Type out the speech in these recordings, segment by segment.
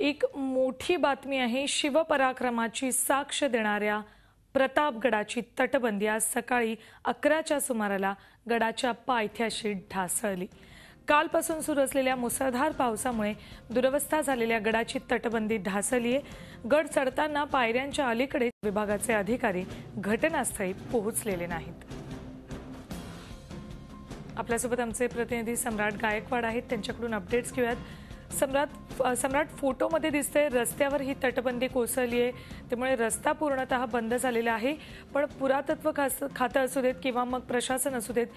एक मोठी बातमी आहे। शिवपराक्रमाची साक्ष देणाऱ्या प्रतापगडाची तटबंदी आज सकाळी 11च्या सुमाराला गडाच्या पायथ्याशी ढासळली। कालपासून सुरू असलेल्या मुसळधार पावसामुळे दुरवस्था झालेल्या गडाची तटबंदी ढासळली आहे। गड चढताना पायऱ्यांच्या अलीकडे विभागाचे अधिकारी घटनास्थळी पोहोचलेले नाहीत। आपल्यासोबत आमचे प्रतिनिधी सम्राट गायकवाड आहेत, त्यांच्याकडून अपडेट्स घेऊयात। सम्राट, फोटोमध्ये दिसते रस्त्यावर ही तटबंदी कोसळली आहे, त्यामुळे रस्ता पूर्णतः बंद झालेला आहे। पण पुरातत्व खातं असू देत किंवा मग प्रशासन असू देत,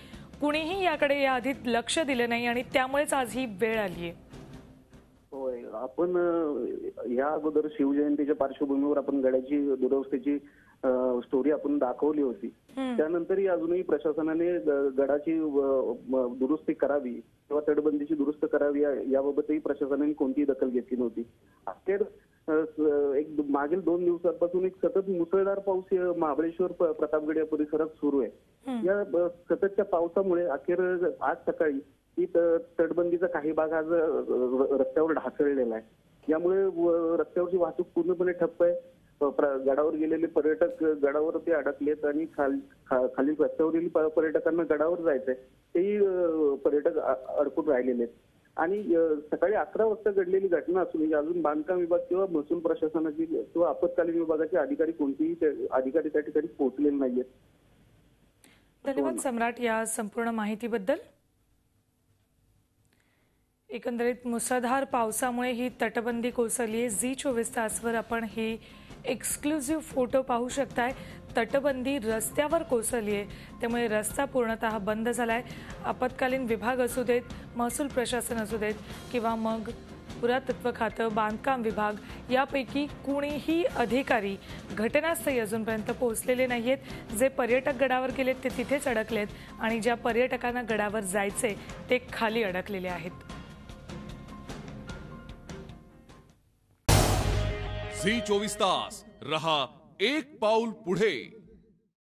कुणीही याकडे याआधी लक्ष दिले नाही आणि त्यामुळेच आज ही वेळ आली आहे। होय, आपण या अगोदर शिवजयंतीच्या पार्श्वभूमीवर आपण गडाची दुरवस्थेची स्टोरी आपण दाखवली होती। त्यानंतरही अजूनही प्रशासनाने गडाची दुरुस्ती करावी किंवा तटबंदीची दुरुस्त करावी याबाबतही प्रशासनाने कोणतीही दखल घेतली नव्हती। अखेर एक मागील 2 दिवसांपासून एक सतत मुसळधार पाऊस महाबळेश्वर प्रतापगड या परिसरात सुरू आहे। या सततच्या पावसामुळे अखेर आज सकाळी ही तटबंदीचा काही भाग आज रस्त्यावर ढासळलेला आहे। यामुळे रस्त्यावरची वाहतूक पूर्णपणे ठप्प आहे। गडावर गेलेले पर्यटक गडावरती अडकलेत आणि खाली रस्त्यावरील पर्यटकांना गडावर जायचंय तेही पर्यटक अडकून राहिलेले आहेत। आणि सकाळी 11 वाजता घडलेली घटना असून अजून बांधकाम विभाग किंवा महसूल प्रशासनाची किंवा आपत्कालीन विभागाचे अधिकारी कोणतेही अधिकारी त्या ठिकाणी पोहोचलेले नाहीयेत। धन्यवाद सम्राट या संपूर्ण माहितीबद्दल। एकंदरीत मुसळधार पावसामुळे ही तटबंदी कोसळली आहे। झी24 तासवर आपण ही एक्सक्लुझिव्ह फोटो पाहू शकताय। तटबंदी रस्त्यावर कोसळली आहे, त्यामुळे रस्ता पूर्णतः बंद झालाय। आपत्कालीन विभाग असू देत, महसूल प्रशासन असू देत किंवा मग पुरातत्व खातं, बांधकाम विभाग यापैकी कुणीही अधिकारी घटनास्थळी अजूनपर्यंत पोहोचलेले नाहीयेत। जे पर्यटक गडावर गेलेत ते तिथेच अडकलेत आणि ज्या पर्यटकांना गडावर जायचे ते खाली अडकलेले आहेत। झी 24 तास रहा एक पाऊल पुढे।